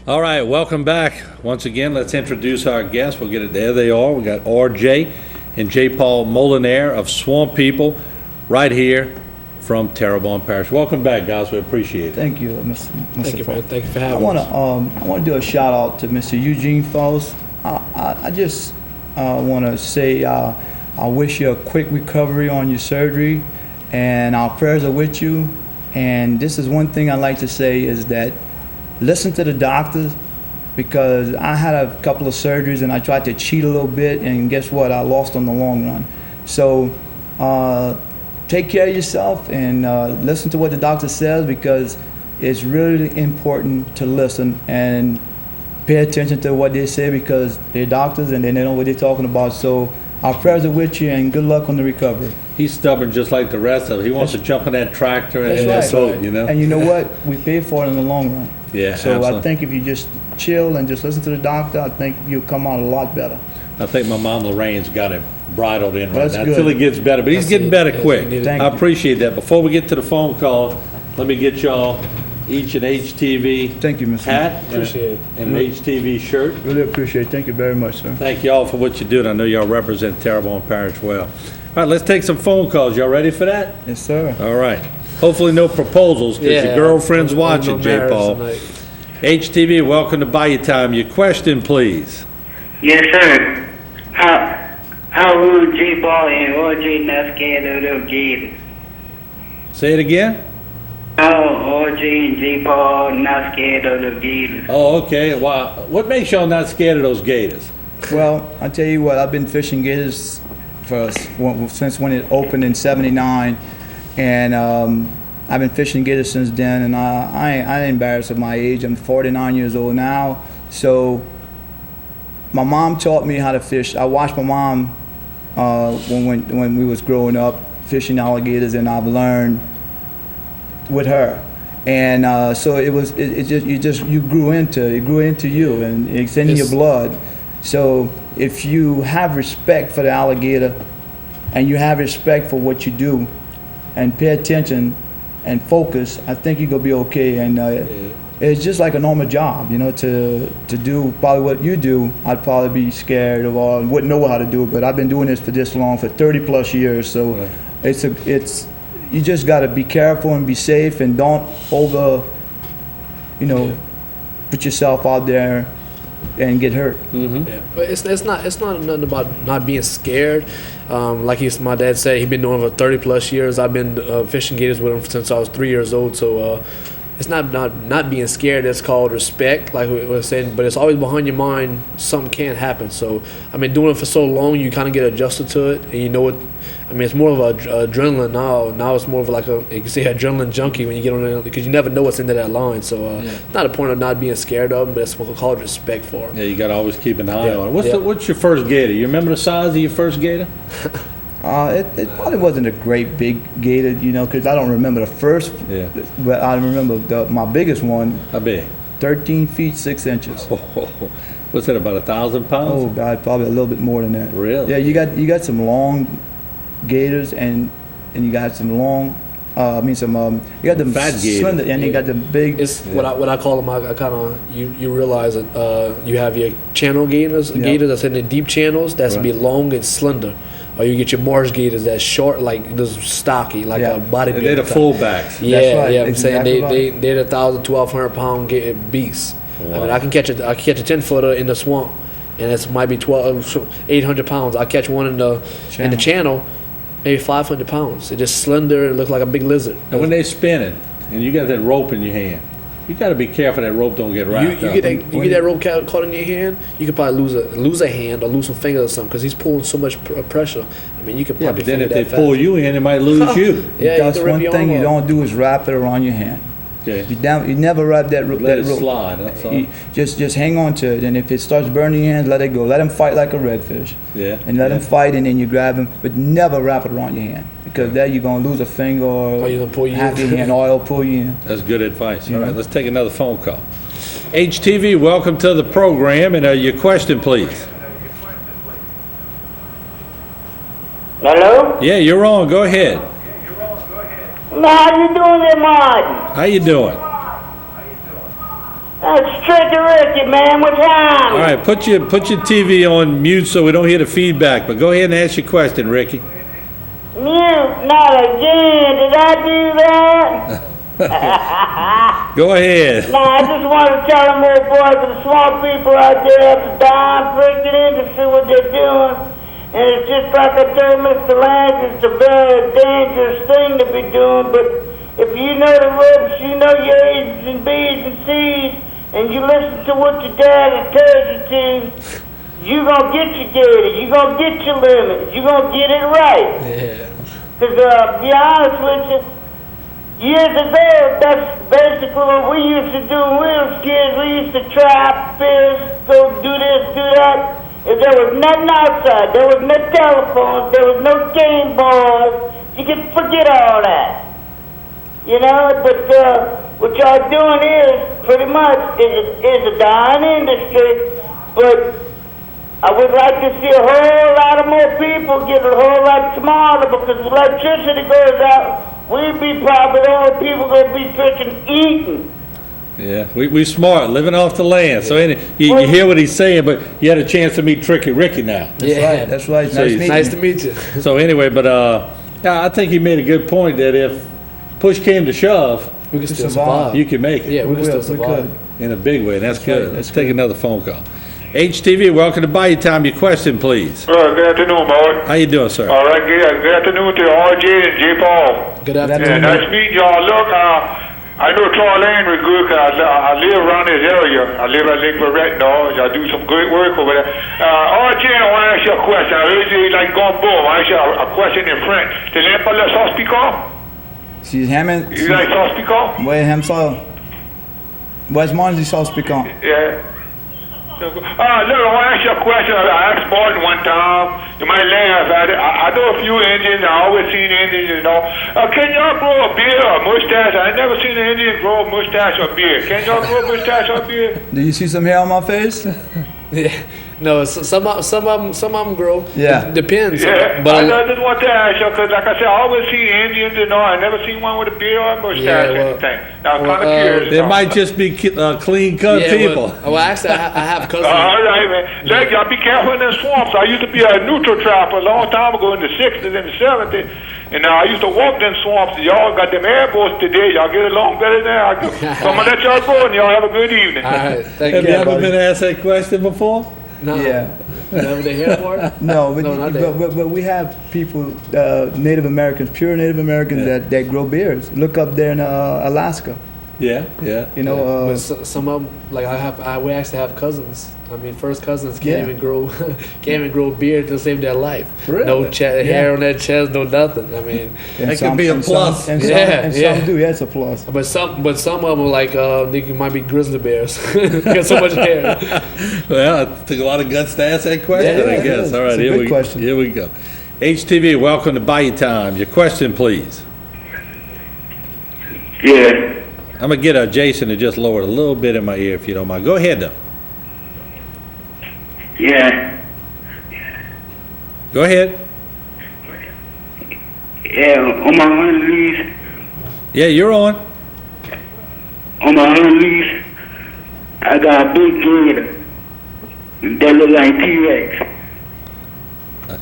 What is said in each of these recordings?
All right, welcome back. Once again, let's introduce our guests. We'll get it. There they are. We got RJ and J. Paul Molinere of Swamp People right here from Terrebonne Parish. Welcome back, guys. We appreciate it. Thank you, Mr. Thank you, man. Thank you for I having want us. to I want to do a shout out to Mr. Eugene Folse. I just want to say I wish you a quick recovery on your surgery, and our prayers are with you. And this is one thing I like to say is that listen to the doctors, because I had a couple of surgeries and I tried to cheat a little bit, and guess what? I lost on the long run. So take care of yourself and listen to what the doctor says, because it's really important to listen and pay attention to what they say, because they're doctors and they know what they're talking about. So our prayers are with you, and good luck on the recovery. He's stubborn just like the rest of us. He wants to jump in that tractor and That's that right. boat, you know? And you know what? We pay for it in the long run. Yeah, So absolutely. I think if you just chill and just listen to the doctor, I think you'll come out a lot better. I think my mom Lorraine's got him bridled in right That's now good. until he gets better, but he's That's getting it. better Yes, quick. we need it. Thank I you. appreciate that. Before we get to the phone call, let me get y'all each an HTV Thank you, Mr. hat and Appreciate it. an HTV shirt. Really appreciate it. Thank you very much, sir. Thank y'all for what you do, and I know y'all represent Terrebonne Parish well. All right, let's take some phone calls. Y'all ready for that? Yes, sir. All right. Hopefully no proposals, because your girlfriend's No watching, J. marriage Paul. tonight. HTV, welcome to Bayou Time. Your question, please. Yes, sir. How would J. Paul and RJ not scared of them gators? Say it again? How RJ and J. Paul not scared of the gators? Oh, okay. Well, what makes y'all not scared of those gators? Well, I tell you what, I've been fishing gators since when it opened in '79, and I've been fishing gators since then. And I ain't embarrassed of my age. I'm 49 years old now. So my mom taught me how to fish. I watched my mom when we was growing up fishing alligators, and I've learned with her. And so you grew into you, and it's in your blood. So if you have respect for the alligator, and you have respect for what you do, and pay attention and focus, I think you're gonna be okay. And it's just like a normal job, you know, to do probably what you do. I'd probably be scared of all, wouldn't know how to do it. But I've been doing this for this long, for 30 plus years. So Right. you just got to be careful and be safe, and don't put yourself out there and get hurt. Yeah, but it's not nothing about not being scared. Like my dad said, he's been doing it for 30 plus years. I've been fishing gators with him since I was 3 years old. So it's not being scared. It's called respect, like we were saying. But it's always behind your mind something can't happen. So I've been doing it for so long, you kind of get adjusted to it, and you know what. I mean, it's more of a adrenaline now. Now it's more of like you can say adrenaline junkie when you get on it, because you never know what's into that line. So not a point of not being scared of them, but it's what we call respect for them. Yeah, you got to always keep an eye Yeah. on it. Yeah. What's your first gator? You remember the size of your first gator? It probably wasn't a great big gator, you know, because I don't remember the first. Yeah. But I remember my biggest one, How big? 13 feet 6 inches. What's that, about 1,000 pounds? Oh God, probably a little bit more than that. Really? Yeah, you got some long gators, and you got some long. You got the Fat gators. slender, and you got the big. It's what I call them. I kind of you realize that you have your channel gators, Yeah. gators that's in the deep channels that's Right. be long and slender, or you get your marsh gators that's short, like those stocky, like Yeah. a bodybuilder. They're the type. fullbacks. Yeah, right, yeah. I'm saying exactly they're the 1,000-1,200 pound beasts. I mean, I can catch a 10-footer in the swamp, and it might be 800 pounds. I catch one in the channel, maybe 500 pounds. It just slender and look like a big lizard. And when they're spinning, and you got that rope in your hand, you got to be careful that rope don't get You wrapped up. get that rope caught in your hand, you could probably lose a hand or lose some fingers or something, because he's pulling so much pressure. I mean, you could Yeah, probably but then if finger they that pull fast. you in, they might lose you. Yeah, That's you can rip one your thing arm you off. don't do is wrap it around your hand. Okay. You never wrap that rope. Let it slide, that's all. Just hang on to it, and if it starts burning your hands, let it go. Let him fight like a redfish. Yeah. And let him fight, and then you grab him, but never wrap it around your hand, because there you're gonna lose a finger or you're gonna pull you half in. your hand. Oil pull you in. That's good advice. All Yeah. right, let's take another phone call. HTV, welcome to the program, and your question, please. Hello? Yeah, you're on. Go ahead. How you doing there, Martin? How you doing? That's Tricky Ricky, man. What's All on? right, put your TV on mute so we don't hear the feedback, but go ahead and ask your question, Ricky. Mute, not again. Did I do that? Go ahead. No, I just want to tell them old boys and the small people out there at the dime freaking in to see what they're doing. And it's just like I told Mr. Lance, it's a very dangerous thing to be doing, but if you know the ropes, you know your A's and B's and C's, and you listen to what your dad has told you to, you gonna get your data, you gonna get your limits, you gonna get it right. Yeah. Because, be honest with you, years ago, that's basically what we used to do when we were kids. We used to trap, fish, go do this, do that. If there was nothing outside, there was no telephones, there was no game balls, you could forget all that. You know, but what y'all doing is pretty much is a dying industry, but I would like to see a whole lot of more people get a whole lot smarter because electricity goes out, we'd be probably the only people gonna be freaking eating. Yeah, we smart, living off the land. So you hear what he's saying, but you had a chance to meet Tricky Ricky now. Yeah. That's right. So you- Nice to meet you. So anyway, but yeah, I think he made a good point that if push came to shove, We can still survive. survive. you can make it Yeah, we can still We survive. could. in a big way, and that's good. right, Let's that's take another phone call. HTV, welcome to Bayou Time. Your question, please. Good afternoon, Boyd. How you doing, sir? All right, good afternoon to RJ and J. Paul. Good Yeah, afternoon. nice meeting y'all. Look, I know Troy Lane was good because I live around this area. I live at Lake Lorette, y'all do some great work over there. RJ, I want to ask you a question. I heard you like going boom. I ask you a question in French. Tu n'aimes pas le sauce piquant? She's hamming. You like sauce piquant? Ouais, aime ça. Ouais, je mange du sauce piquant. Yeah. Look, I want to ask you a question. I asked Martin one time. You might laugh at it. I know a few Indians. I always seen Indians, you know. Can y'all grow a beard or a mustache? I never seen an Indian grow a mustache or beard. Can y'all grow a mustache or beard? Do you see some hair on my face? Yeah. No, some of them grow. Yeah. Depends. Yeah, But I just want to ask you, because like I said, I always see Indians, you know. I never seen one with a beard or a mustache Yeah, or well- anything. Now, I'm well, kind of curious. There now. might just be clean-cut yeah, people. well, actually, I have cousins. All right, man. Look, y'all be careful in the swamps. I used to be a neutral trapper a long time ago in the 60s and the 70s. And I used to walk them swamps. Y'all got them airboats today. Y'all get along better now. So I'm going to let y'all go and y'all have a good evening. All right, thank Have you. you ever buddy. been asked that question before? No. Yeah. Never the hair part? No, but, No, not that. but we have people, Native Americans, pure Native Americans that grow beards. Look up there in Alaska. Yeah, yeah. You know, But some of them, like we actually have cousins. I mean, first cousins can't Yeah. even grow, can't even grow a beard to save their life. Really? No hair on their chest, no nothing. I mean, and That could be a and plus. and Yeah, and yeah. some do. Yeah, it's a plus. but some of them like they might be grizzly bears. Got so much hair. Well, it took a lot of guts to ask that question, Yeah, I it guess. is. All right, It's a good question. Here we go. HTV, welcome to Bayou Time. Your question, please. Yeah. I'm going to get Jason to just lower it a little bit in my ear, if you don't mind. Go ahead, though. Yeah. Go ahead. Yeah, on my unleash, Yeah, you're on. I got a big gator that look like T-Rex.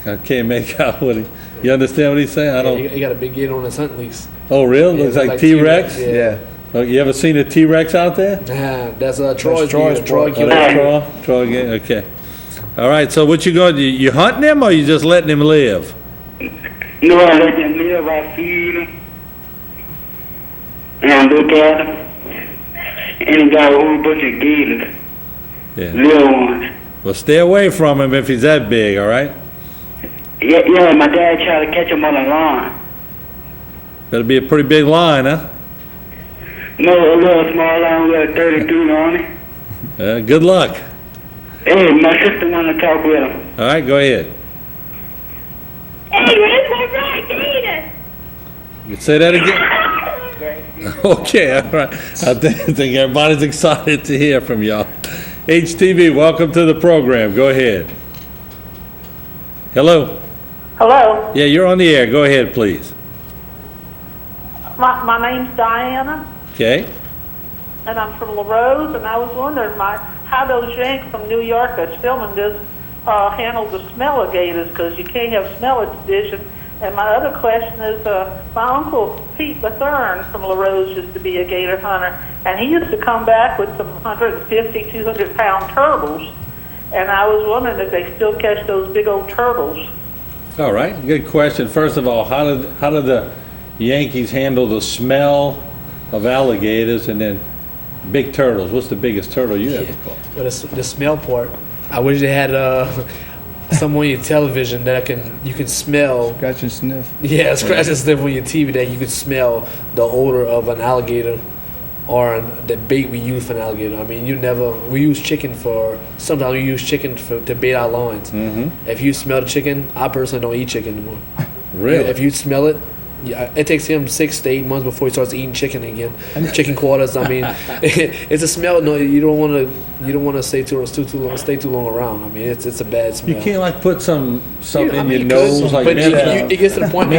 I can't make out what he... You understand what he's saying? I Yeah, don't... he got a big gator on his hunt lease. Oh, really? Yeah, Looks look like like T-Rex? T-Rex, Yeah. Oh, you ever seen a T-Rex out there? Nah, that's Troy's Troy's deer. Troy boy. Oh, killed that's him. Troy? Troy again? Okay. All right, so what you going to do? You hunting him or you just letting him live? No, I let them live, I feed them. And I look at them. And he got a whole bunch of gators, Yeah. little ones. Well, stay away from him if he's that big, all right? Yeah, my dad tried to catch him on the line. That'll be a pretty big line, huh? No, a little small line with a 33 on it. Good luck. Hey, my sister wanted to talk with him. All right, go ahead. Hey, that's my right gator. You say that again? Okay, all right. I think everybody's excited to hear from y'all. HTV, welcome to the program. Go ahead. Hello? Hello, Yeah, you're on the air. Go ahead, please. my name's Diana. Okay? and I'm from LaRose, and I was wondering how those Yanks from New York that's filming this handle the smell of gators, because you can't have smell division. And my other question is, my uncle Pete Bethurn from LaRose used to be a gator hunter, and he used to come back with some 150, 200-pound turtles. And I was wondering if they still catch those big old turtles. All right, good question. First of all, how do the Yankees handle the smell of alligators and then big turtles? What's the biggest turtle you ever caught? But the smell part, I wish they had someone on your television that you can smell. Scratch and sniff. Yeah, scratch and sniff on your TV that you can smell the odor of an alligator or the bait we use for an alligator. I mean, we use chicken sometimes we use chicken to bait our lines. Mm-hmm. If you smell the chicken, I personally don't eat chicken anymore. Really? If you smell it, yeah, it takes him 6 to 8 months before he starts eating chicken again. Chicken quarters. I mean, it's a smell. No, you don't want to stay too long around. I mean, it's a bad smell. You can't like put something in your you nose could, like but menthol. it gets to the point.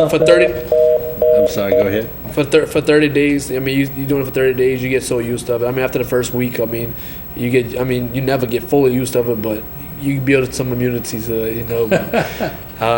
For 30. I'm sorry. Go ahead. For 30 days, I mean, you're doing it for 30 days, you get so used to it. I mean, after the first week, I mean, you never get fully used to it, but you build some immunity to it, you know.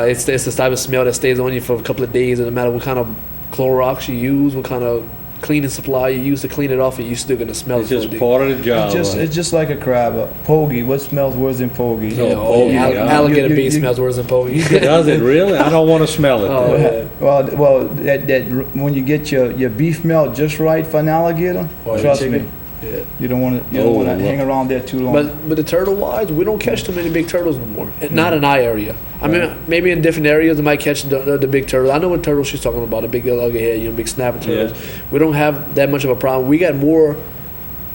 It's the type of smell that stays on you for a couple of days, and no matter what kind of Clorox you use, what kind of cleaning supply you use to clean it off, you're still gonna smell It's it. just part of the job. It's just like a crab. Pogey. What smells worse than pogey? Alligator bait smells worse than pogey. Does it really? I don't want to smell it. Oh, then. yeah. Well, that when you get your beef melt just right for an alligator, Or trust chicken. me, Yeah. you don't want to hang around there too long. But the turtle wise, we don't catch too many big turtles anymore. Not in our area. I mean, maybe in different areas they might catch the big turtle. I know what turtle she's talking about, the big loggerhead, big snapper turtles. Yeah. We don't have that much of a problem. We got more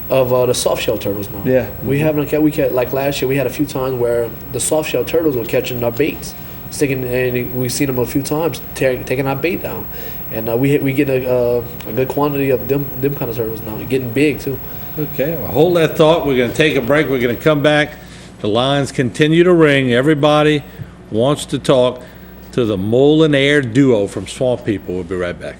of the soft shell turtles now. Yeah. We haven't like last year. We had a few times where the soft shell turtles were catching our baits, and we've seen them a few times taking our bait down, and we get a good quantity of them kind of turtles now. They're getting big too. Okay, well, hold that thought. We're going to take a break. We're going to come back. The lines continue to ring. Everybody wants to talk to the Molinere duo from Swamp People. We'll be right back.